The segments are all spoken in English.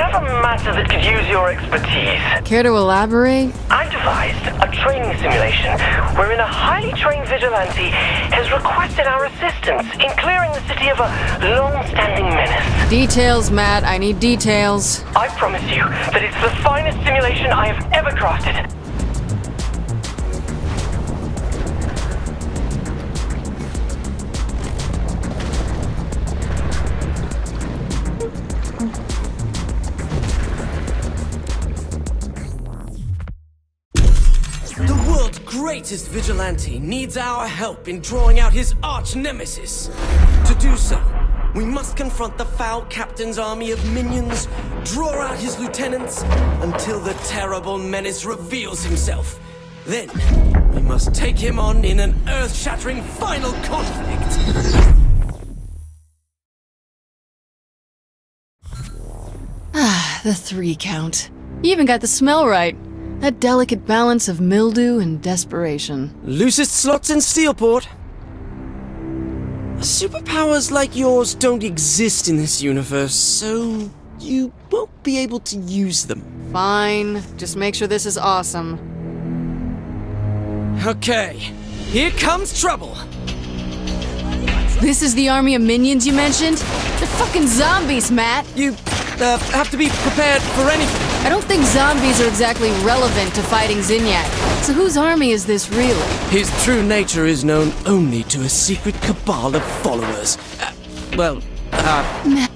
have a matter that could use your expertise. Care to elaborate? I devised a training simulation wherein a highly trained vigilante has requested our assistance in clearing the city of a long-standing menace. Details, Matt. I need details. I promise you that it's the finest simulation I have ever crafted. The world's greatest vigilante needs our help in drawing out his arch-nemesis. To do so, we must confront the foul captain's army of minions, draw out his lieutenants, until the terrible menace reveals himself. Then, we must take him on in an earth-shattering final conflict. The 3 count. You even got the smell right. That delicate balance of mildew and desperation. Loosest slots in Steelport. Superpowers like yours don't exist in this universe, so you won't be able to use them. Fine. Just make sure this is awesome. Okay, here comes trouble. This is the army of minions you mentioned? They're fucking zombies, Matt! You have to be prepared for anything. I don't think zombies are exactly relevant to fighting Zinyak. So whose army is this really? His true nature is known only to a secret cabal of followers. Matt,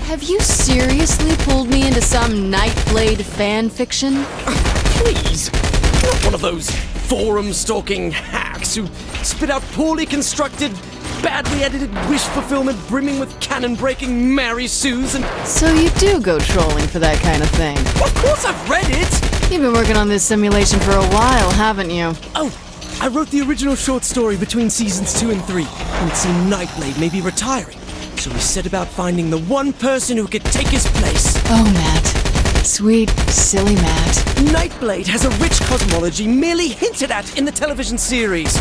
have you seriously pulled me into some Nightblade fan fiction? Please, not one of those forum-stalking hacks who spit out poorly constructed, badly edited wish fulfillment brimming with cannon-breaking Mary Sues and... So you do go trolling for that kind of thing? Of course I've read it! You've been working on this simulation for a while, haven't you? Oh, I wrote the original short story between seasons 2 and 3, and it seemed Nightblade may be retiring. So we set about finding the one person who could take his place. Oh, Matt. Sweet, silly Matt. Nightblade has a rich cosmology merely hinted at in the television series.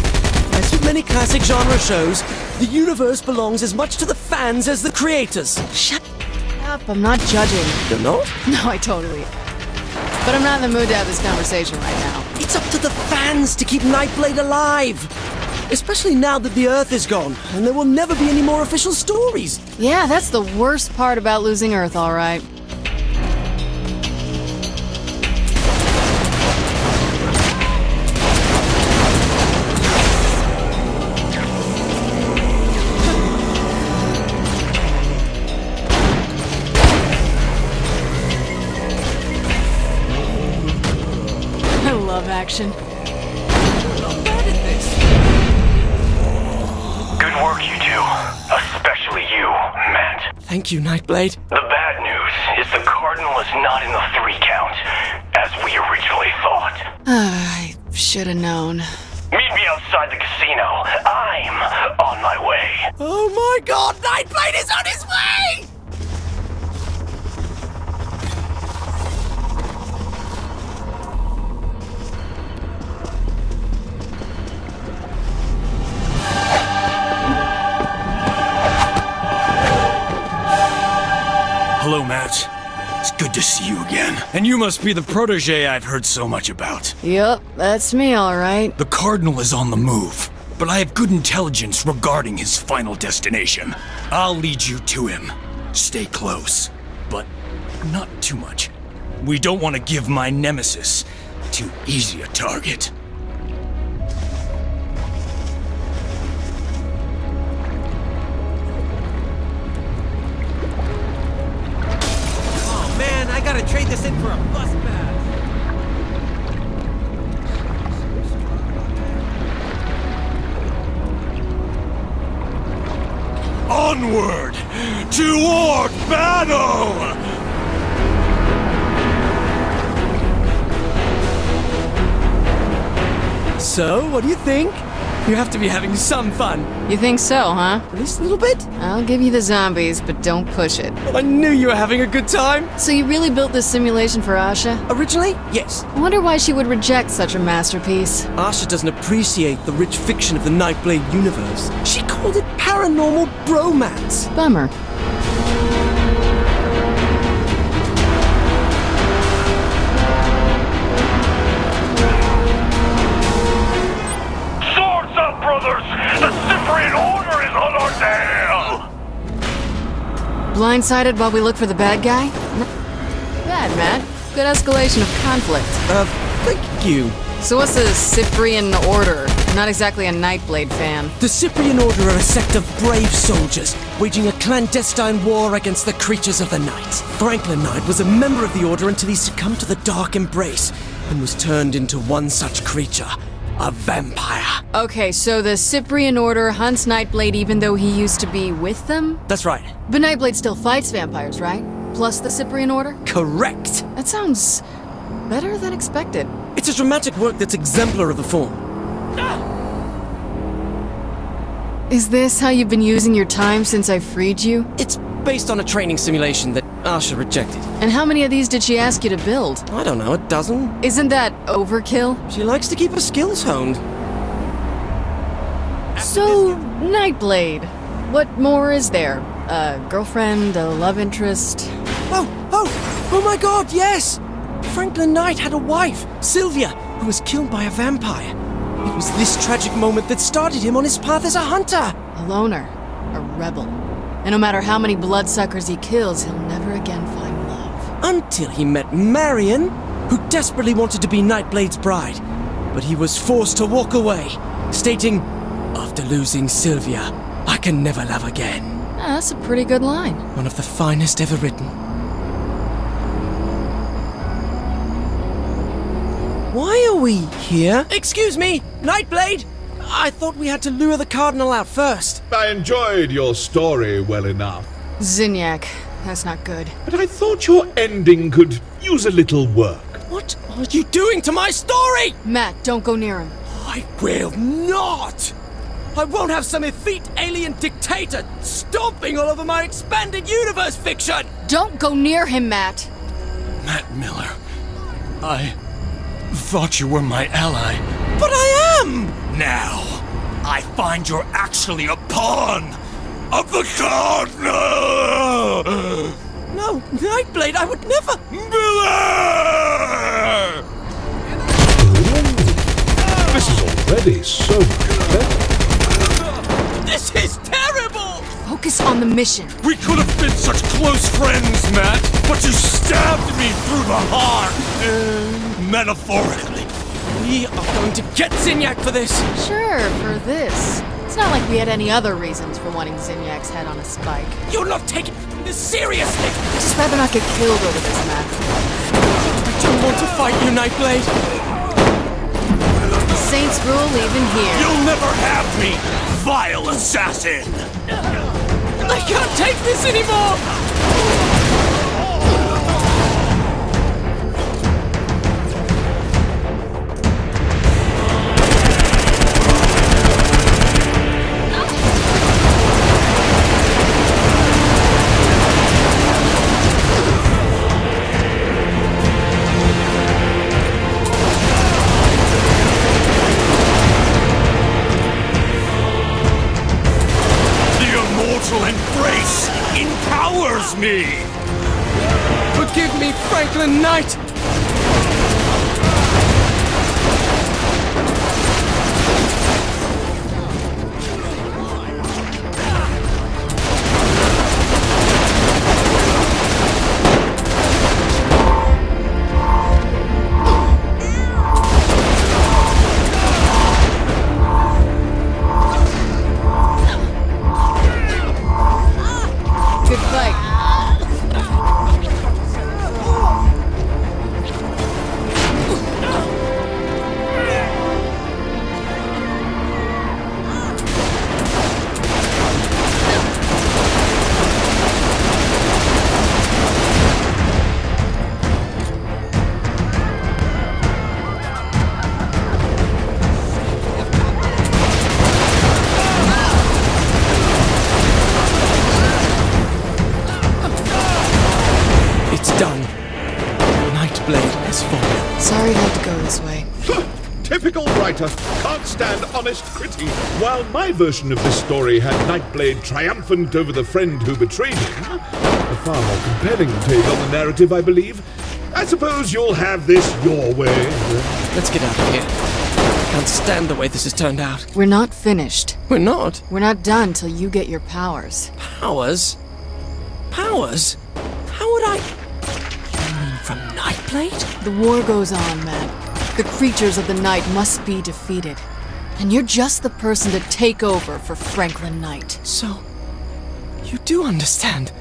As with many classic genre shows, the universe belongs as much to the fans as the creators. Shut up, I'm not judging. You're not? No, I totally... But I'm not in the mood to have this conversation right now. It's up to the fans to keep Nightblade alive. Especially now that the Earth is gone, and there will never be any more official stories. Yeah, that's the worst part about losing Earth, all right. Action. Good work, you two. Especially you, Matt. Thank you, Nightblade. The bad news is the Cardinal is not in the 3 count, as we originally thought. I should have known. Meet me outside the casino. I'm on my way. Oh my god, Nightblade is on his way! Hello, Matt. It's good to see you again. And you must be the protege I've heard so much about. Yup, that's me, all right. The Cardinal is on the move, but I have good intelligence regarding his final destination. I'll lead you to him. Stay close, but not too much. We don't want to give my nemesis too easy a target. I gotta trade this in for a bus pass. Onward! Toward battle! So, what do you think? You have to be having some fun. You think so, huh? At least a little bit? I'll give you the zombies, but don't push it. I knew you were having a good time. So you really built this simulation for Asha? Originally, yes. I wonder why she would reject such a masterpiece. Asha doesn't appreciate the rich fiction of the Nightblade universe. She called it paranormal bromance. Bummer. brothers! The Cyprian Order is on our tail! Blindsided while we look for the bad guy? Bad, Matt. Good escalation of conflict. Thank you. So what's the Cyprian Order? Not exactly a Nightblade fan. The Cyprian Order are a sect of brave soldiers, waging a clandestine war against the creatures of the night. Franklin Knight was a member of the Order until he succumbed to the Dark Embrace, and was turned into one such creature, a vampire. Okay, so the Cyprian Order hunts Nightblade even though he used to be with them? That's right. But Nightblade still fights vampires, right? Plus the Cyprian Order? Correct. That sounds better than expected. It's a dramatic work that's exemplar of the form. Is this how you've been using your time since I freed you? It's based on a training simulation that Asha rejected. And how many of these did she ask you to build? I don't know, a dozen? Isn't that overkill? She likes to keep her skills honed. So, Nightblade. What more is there? A girlfriend, a love interest? Oh my god, yes! Franklin Knight had a wife, Sylvia, who was killed by a vampire. It was this tragic moment that started him on his path as a hunter. A loner. A rebel. And no matter how many bloodsuckers he kills, he'll never again find love. Until he met Marion, who desperately wanted to be Nightblade's bride. But he was forced to walk away, stating, "After losing Sylvia, I can never love again." Ah, that's a pretty good line. One of the finest ever written. Why are we here? Excuse me, Nightblade! I thought we had to lure the Cardinal out first. I enjoyed your story well enough, Zinyak. That's not good. but I thought your ending could use a little work. What are you doing to my story? Matt, don't go near him. I will not! I won't have some effete alien dictator stomping all over my expanded universe fiction! Don't go near him, Matt! Matt Miller, I thought you were my ally. But I am! Now, I find you're actually a pawn of the Cardinal! No, Nightblade, I would never... Miller! This is already so much better. This is terrible! Focus on the mission. We could have been such close friends, Matt, but you stabbed me through the heart! Metaphorically. We are going to get Zinyak for this! Sure, for this. It's not like we had any other reasons for wanting Zinyak's head on a spike. You're not taking this seriously! I'd just rather not get killed over this, Matt. I don't want to fight you, Nightblade! The Saints rule even here. You'll never have me, vile assassin! I can't take this anymore! Embrace empowers me! Forgive me, Franklin Knight! Good fight. It's done. Nightblade has fallen. Sorry it had to go this way. Typical writer. Can't stand honest critique. While my version of this story had Nightblade triumphant over the friend who betrayed him, a far more compelling take on the narrative, I believe. I suppose you'll have this your way. Let's get out of here. can't stand the way this has turned out. We're not finished. We're not. We're not done till you get your powers. Powers? Powers? How would I... You mean from Nightblade? The war goes on, man. The creatures of the night must be defeated. And you're just the person to take over for Franklin Knight. So, you do understand.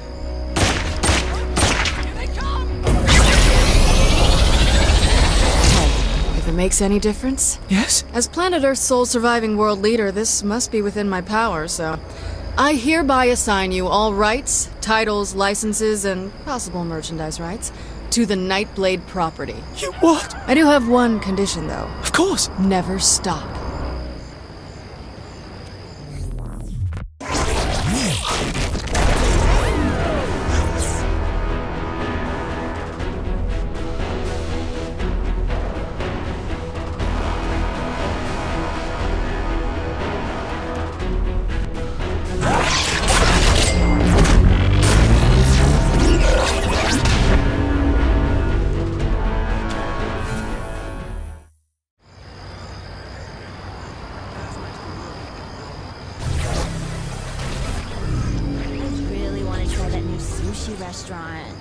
If it makes any difference? Yes? As Planet Earth's sole surviving world leader, this must be within my power, so... I hereby assign you all rights, titles, licenses, and possible merchandise rights to the Nightblade property. You what? I do have one condition, though. Of course. Never stop. Really want to try that new sushi restaurant.